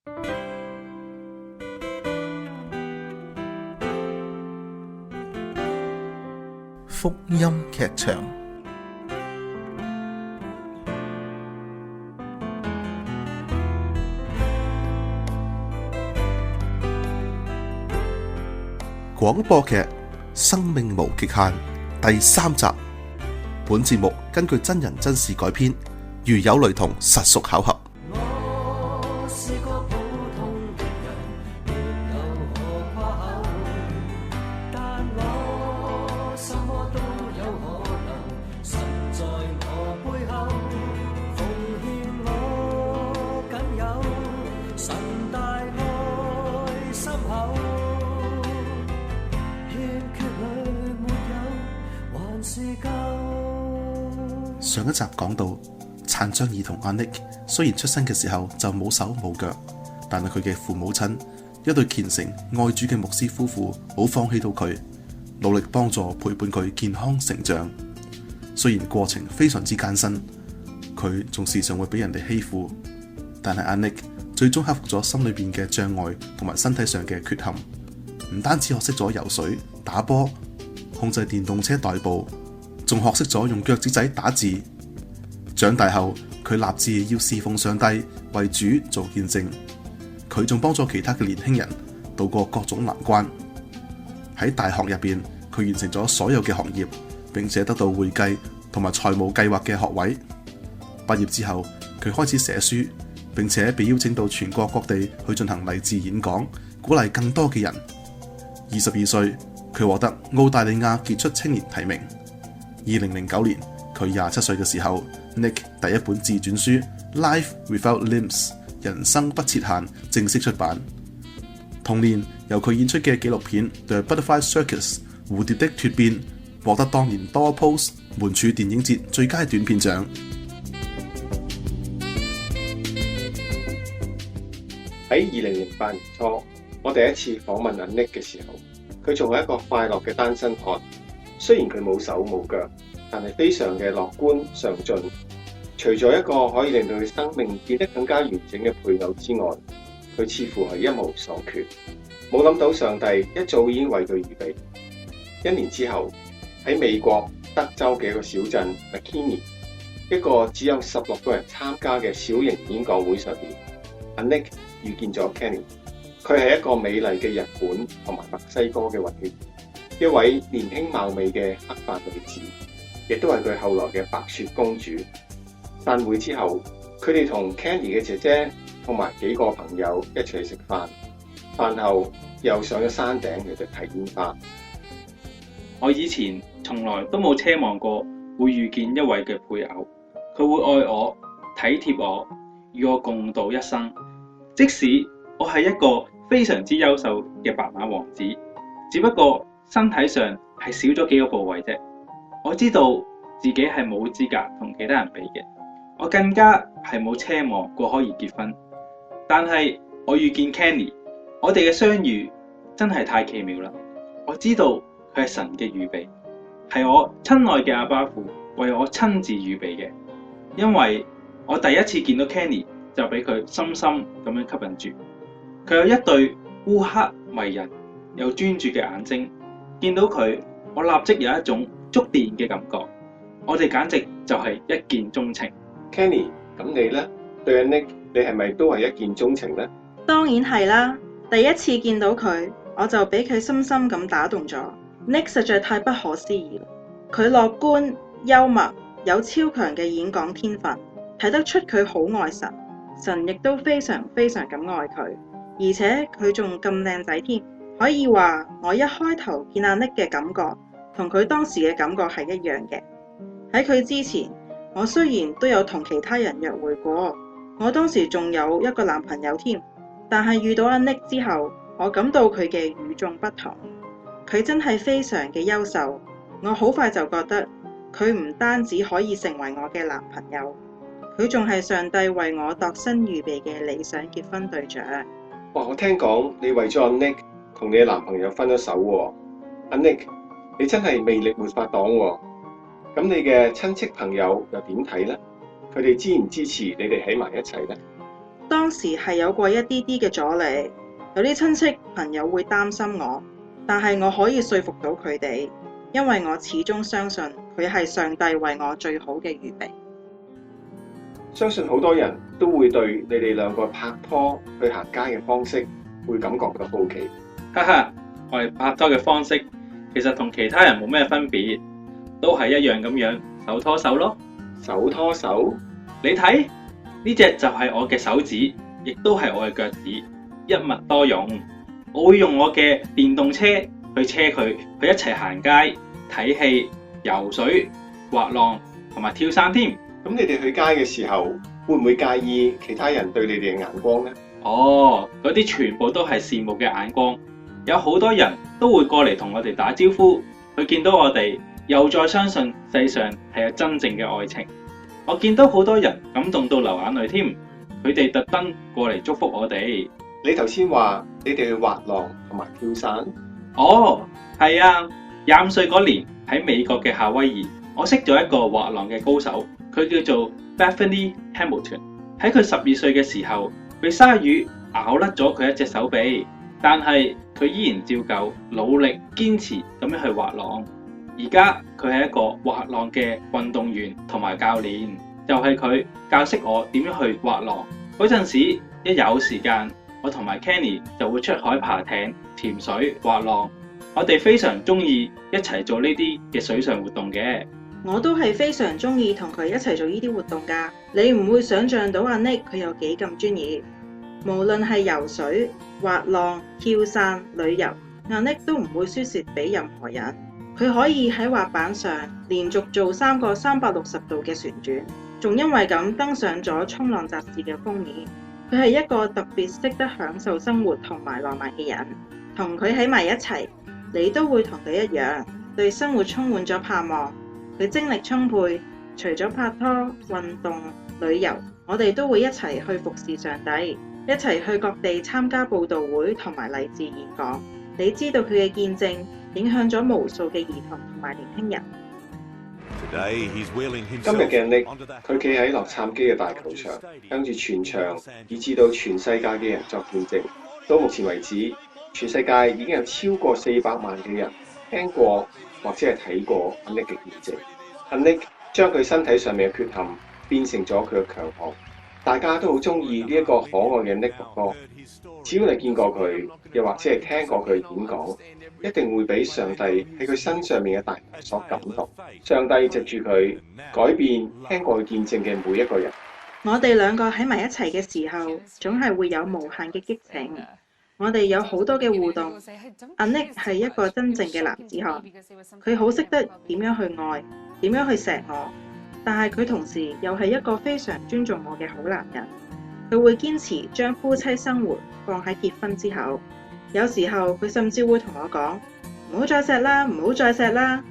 福音劇場。廣播劇《生命無極限》第3集。本節目根據真人真事改編，如有雷同，實屬巧合。我是個普通的人，沒有何誇口，但我什麼都有可能，神在我背後，奉獻我僅有，神大愛深厚，欠缺裏沒有，還是夠。上一集講到，殘障兒童阿 Nick 雖然出生嘅時候就冇手冇腳，但係佢嘅父母親一對虔誠愛主嘅牧師夫婦冇放棄到佢，努力幫助陪伴佢健康成長。雖然過程非常之艱辛，佢仲時常會俾人哋欺負，但係阿 Nick 最終克服咗心裏邊嘅障礙同埋身體上嘅缺陷，唔單止學識咗游水、打波、控制電動車代步，仲學識咗用腳趾仔打字。長大後，佢立志要侍奉上帝，為主做見證。佢仲幫助其他嘅年輕人渡過各種難關。喺大學入邊，佢完成咗所有嘅行業，並且得到會計同埋財務計劃嘅學位。畢業之後，佢開始寫書，並且被邀請到全國各地去進行勵志演講，鼓勵更多嘅人。22歲，佢獲得澳大利亞傑出青年提名。2009年，佢27歲嘅時候，Nick 第一本自傳書《Life Without Limbs》人生不設限正式出版。同年，由佢演出嘅紀錄片《The Butterfly Circus》蝴蝶的蛻變獲得當年 Doorpost 門柱電影節最佳短片獎。喺2008年初，我第一次訪問阿 Nick 嘅時候，佢仲係一個快樂嘅單身漢。雖然佢冇手冇腳，但係非常嘅樂觀上進。除咗一個可以令到佢生命變得更加完整嘅配偶之外，佢似乎係一無所缺。冇諗到上帝一早已經為佢預備。1年之後，喺美國德州嘅一個小鎮 McKinney， 一個只有16個人參加嘅小型演講會上邊，阿 Nick 遇見咗 Kenny。佢係一個美麗嘅日本同埋墨西哥嘅混血，一位年輕貌美嘅黑髮女子，亦都係佢後來嘅白雪公主。散會之後，佢哋同 Kenny 嘅姐姐同埋幾個朋友一齊食飯。飯後又上咗山頂嚟睇煙花。我以前從來都冇奢望過會遇見一位嘅配偶，佢會愛我、體貼我，與我共度一生。即使我係一個非常之優秀嘅白馬王子，只不過身體上係少咗幾個部位啫。我知道自己係冇資格同其他人比嘅，我更加係冇奢望過可以結婚。但係我遇見 Kenny， 我哋嘅相遇真係太奇妙啦！我知道佢係神嘅預備，係我親愛嘅阿爸父為我親自預備嘅。因為我第一次見到 Kenny 就俾佢深深咁樣吸引住。佢有一對烏黑迷人又專注嘅眼睛，見到佢，我立即有一種觸電嘅感覺。我哋簡直就係一見鍾情。Kenny， 咁你呢？對阿 Nick， 你係咪都係一見鍾情呢？當然係啦，第一次見到佢，我就俾佢深深咁打動咗。Nick 實在太不可思議啦！佢樂觀、幽默，有超強嘅演講天分，睇得出佢好愛神，神亦都非常非常咁愛佢，而且佢仲咁靚仔添。可以話我一開頭見阿 Nick 嘅感覺，同佢當時嘅感覺係一樣嘅。喺佢之前，我雖然都有同其他人約會過，我當時仲有一個男朋友添，但係遇到阿 Nick 之後，我感到佢嘅與眾不同。佢真係非常嘅優秀，我好快就覺得佢唔單止可以成為我嘅男朋友，佢仲係上帝為我度身預備嘅理想結婚對象。哇！我聽講你為咗阿 Nick 同你嘅男朋友分咗手喎。阿 Nick， 你真係魅力沒法擋喎。咁你嘅親戚朋友又點睇呢？佢哋支唔支持你哋喺埋一齊呢？當時係有過一啲啲嘅阻力，有啲親戚朋友會擔心我，但係我可以說服到佢哋，因為我始終相信佢係上帝為我最好嘅預備。相信好多人都會對你哋兩個拍拖去行街嘅方式會感覺到好奇。哈哈，我哋拍拖嘅方式其實同其他人冇咩分別，都係一樣咁樣手拖手咯。手拖手？你睇呢隻就係我嘅手指，亦都係我嘅腳趾，一物多用。我會用我嘅電動車去車佢，去一齊行街、睇戲、游水、滑浪同埋跳傘添。咁你哋去街嘅時候，會唔會介意其他人對你哋嘅眼光呢？哦，嗰啲全部都係羨慕嘅眼光，有好多人都會過嚟同我哋打招呼，佢見到我哋又再相信世上係有真正嘅愛情。我見到好多人感動到流眼淚添，佢哋特登過嚟祝福我哋。你頭先話你哋去滑浪同埋跳傘？哦，係啊，25歲嗰年喺美國嘅夏威夷，我識咗一個滑浪嘅高手，佢叫做 Bethany Hamilton。喺佢12歲嘅時候，被鯊魚咬甩咗佢一隻手臂，但係佢依然照舊努力堅持咁樣去滑浪。而家佢係一個滑浪嘅運動員同埋教練，就係佢教識我點樣去滑浪。嗰陣時一有時間，我同埋 Kenny 就會出海爬艇、潛水、滑浪。我哋非常中意一齊做呢啲嘅水上活動嘅。我都係非常中意同佢一齊做呢啲活動㗎。你唔會想像到阿 Nick 佢有幾咁專業，無論係游水、滑浪、跳傘、旅遊，阿 Nick 都唔會輸蝕俾任何人。佢可以喺滑板上連續做3個360度嘅旋轉，仲因為咁登上咗《衝浪雜誌》嘅封面。佢係一個特別識得享受生活同埋浪漫嘅人。同佢喺埋一齊，你都會同佢一樣，對生活充滿咗盼望。佢精力充沛，除咗拍拖、運動、旅遊，我哋都會一齊去服侍上帝，一齊去各地參加佈道會同埋勵志演講。你知道佢嘅見證影響咗無數嘅兒童同埋年輕人。今日嘅 Nick，佢企喺洛杉磯嘅大球場，向住全場以至到全世界嘅人作見證。到目前為止，全世界已經有超過400萬嘅人聽過或者係睇過阿 Nick 嘅見證。阿 Nick 將佢身體上面嘅缺陷變成咗佢嘅強項，大家都好中意呢一個可愛嘅 Nick 哥哥。只要你見過佢，又或者係聽過佢演講，一定會俾上帝喺佢身上面嘅大能所感動。上帝藉住佢改變聽過佢見證嘅每一個人。我哋兩個喺埋一齊嘅時候，總係會有無限嘅激情。我哋有好多嘅互動。阿 Nick 係一個真正嘅男子漢，佢好識得點樣去愛，點樣去錫我，但係佢同時又係一個非常尊重我嘅好男人。佢會堅持將夫妻生活放喺結婚之後，有時候佢甚至會同我講：唔好再錫啦，唔好再錫啦。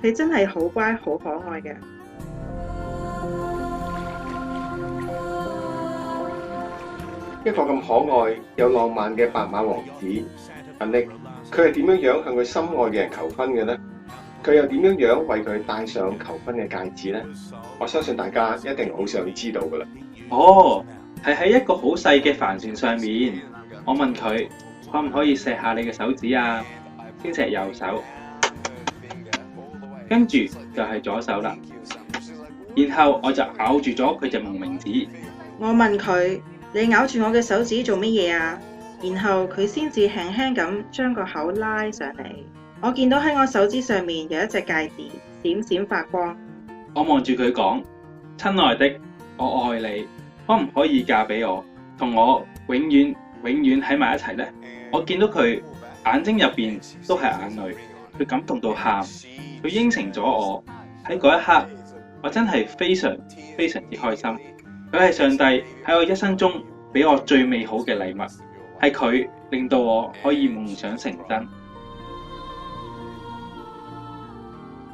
佢真係好乖好可愛嘅。一個咁可愛又浪漫嘅白馬王子阿 Nick，佢係點樣向佢心愛嘅人求婚嘅呢？佢又點樣為佢戴上求婚嘅戒指呢？我相信大家一定好想知道㗎喇。哦，係喺一個好細嘅帆船上面。我問佢可唔可以錫下你嘅手指啊？先錫右手，跟住就係左手啦。然後我就咬住咗佢隻無名指。我問佢：你咬住我嘅手指做乜嘢啊？然後佢先至輕輕咁將個口拉上嚟。我見到喺我手指上面有一隻戒指，閃閃發光。我望住佢講：親愛的，我愛你，可唔可以嫁俾我，同我永遠喺埋一齊呢？我見到佢眼睛入邊都係眼淚，佢感動到喊，佢應承咗我。喺嗰一刻，我真係非常之開心。佢係上帝喺我一生中俾我最美好嘅禮物，係佢令到我可以夢想成真。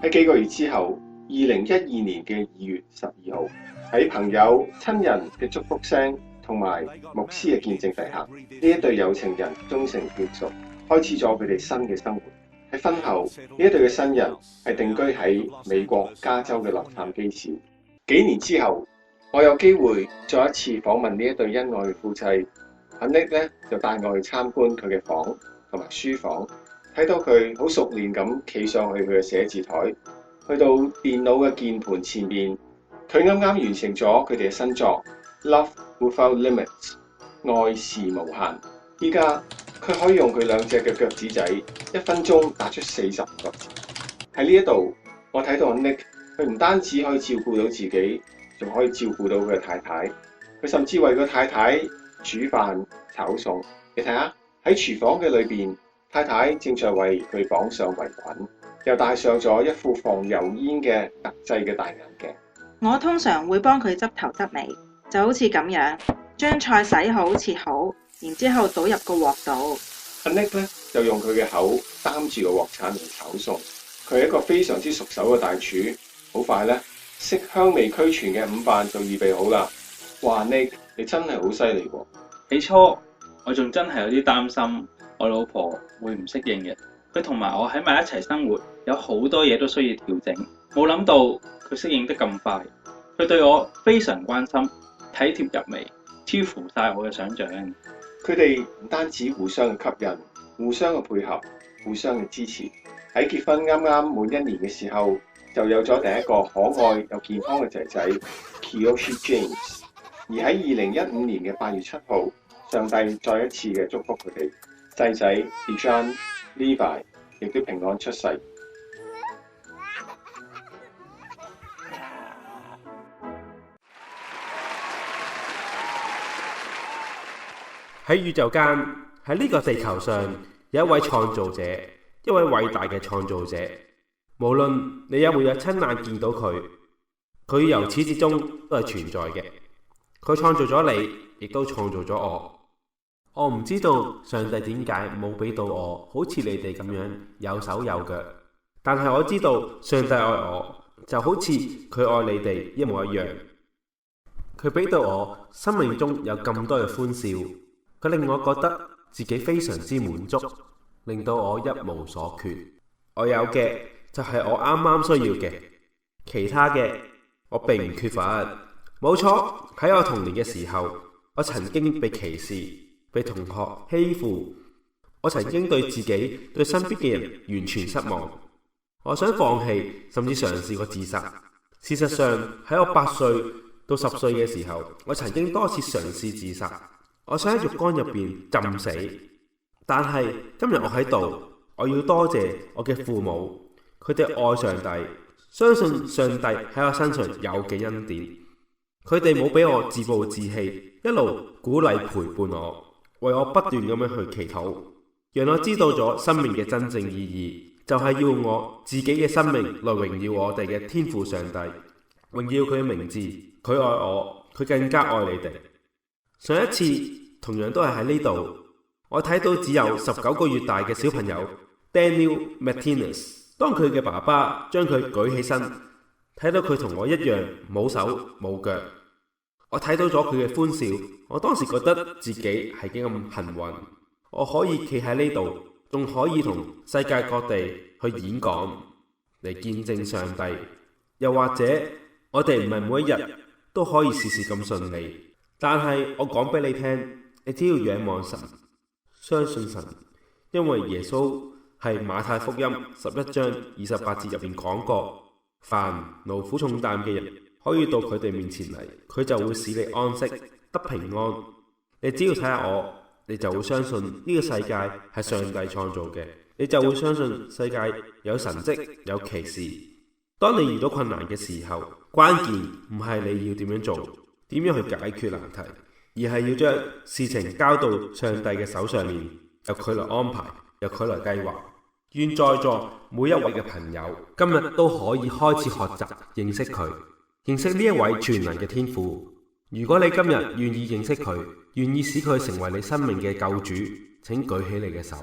喺幾個月之後，2012年嘅2月12號，喺朋友親人嘅祝福聲同埋牧師嘅見證底下，呢一對有情人終成眷屬，開始咗佢哋新嘅生活。喺婚後，呢一對嘅新人係定居喺美國加州嘅洛杉磯市。幾年之後，我有機會再一次訪問呢一對恩愛嘅夫妻，阿 Nick 咧就帶我去參觀佢嘅房同埋書房，睇到佢好熟練咁企上去佢嘅寫字台，去到電腦嘅鍵盤前面，佢啱啱完成咗佢哋嘅新作《Love Without Limits》，愛是無限。依家佢可以用佢兩隻嘅腳趾仔1分鐘打出45個字。喺呢一度，我睇到阿 Nick， 佢唔單止可以照顧到自己，仲可以照顧到佢嘅太太。佢甚至為個太太煮飯炒餸。你睇下喺廚房嘅裏邊，太太正在為佢綁上圍裙，又戴上咗一副防油煙嘅特製嘅大眼鏡。我通常會幫佢執頭執尾，就好似咁樣，將菜洗好切好，然之後倒入個鑊度。阿 Nick 咧就用佢嘅口擔住個鑊鏟嚟炒餸。佢係一個非常之熟手嘅大廚，好快咧，色香味俱全嘅午飯就預備好啦。哇 Nick， 你真係好犀利喎！起初我仲真係有啲擔心我老婆會唔適應嘅，佢同埋我喺埋一齊生活，有好多嘢都需要調整，冇諗到佢適應得咁快。佢對我非常關心，體貼入微，超乎晒我嘅想像。佢哋唔單止互相嘅吸引，互相嘅配合，互相嘅支持。喺結婚啱啱滿1年嘅時候，就有咗第一個可愛又健康嘅仔仔 Kiyoshi James。而喺2015年嘅8月7號，上帝再一次嘅祝福佢哋，仔仔 Dejan Levi 亦都平安出世。喺宇宙間，喺呢個地球上，有一位創造者，一位偉大嘅創造者。無論你有冇親眼見到佢，佢由始至終都係存在嘅。佢創造咗你，亦都創造咗我。我唔知道上帝點解冇俾到我好似你哋咁樣有手有腳，但係我知道上帝愛我，就好似佢愛你哋一模一樣。佢俾到我生命中有咁多嘅歡笑，佢令我覺得自己非常之滿足，令到我一無所缺。我有嘅就係我啱啱需要嘅，其他嘅我並唔缺乏。冇錯，喺我童年嘅時候，我曾經被歧視，被同學欺負。我曾經對自己、對身邊嘅人完全失望。我想放棄，甚至嘗試過自殺。事實上，喺我8歲到10歲嘅時候，我曾經多次嘗試自殺。我想喺浴缸入邊浸死，但係今日我喺度，我要多謝我嘅父母，佢哋愛上帝，相信上帝喺我身上有嘅恩典。佢哋冇俾我自暴自棄，一路鼓勵陪伴我，為我不斷咁樣去祈禱，讓我知道咗生命嘅真正意義，就係要我自己嘅生命來榮耀我哋嘅天父上帝，榮耀佢嘅名字。佢愛我，佢更加愛你哋。上一次同樣都係喺呢度，我睇到只有19個月大嘅小朋友 Daniel Martinez， 當佢嘅爸爸將佢舉起身，睇到佢同我一樣冇手冇腳，我睇到咗佢嘅歡笑。我當時覺得自己係幾咁幸運，我可以企喺呢度，仲可以同世界各地去演講嚟見證上帝。又或者我哋唔係每一日都可以事事咁順利，但係我講俾你聽，你只要仰望神，相信神，因為耶穌係馬太福音11章28節入邊講過，凡勞苦重擔嘅人可以到佢哋面前嚟，佢就會使你安息得平安。你只要睇下我，你就會相信呢個世界係上帝創造嘅，你就會相信世界有神蹟有奇事。當你遇到困難嘅時候，關鍵唔係你要點樣做，點樣去解決難題，而係要將事情交到上帝嘅手上面，由佢來安排，由佢來計劃。願在座每一位嘅朋友今日都可以開始學習認識佢，認識呢一位全能嘅天父。如果你今日願意認識佢，願意使佢成為你生命嘅救主，請舉起你嘅手。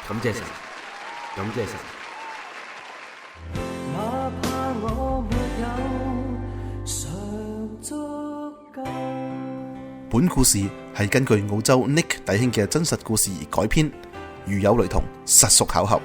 感謝神，感謝神。哪怕我沒有常足夠。本故事係根據澳洲 Nick 弟兄嘅真實故事而改編，如有雷同，實屬巧合。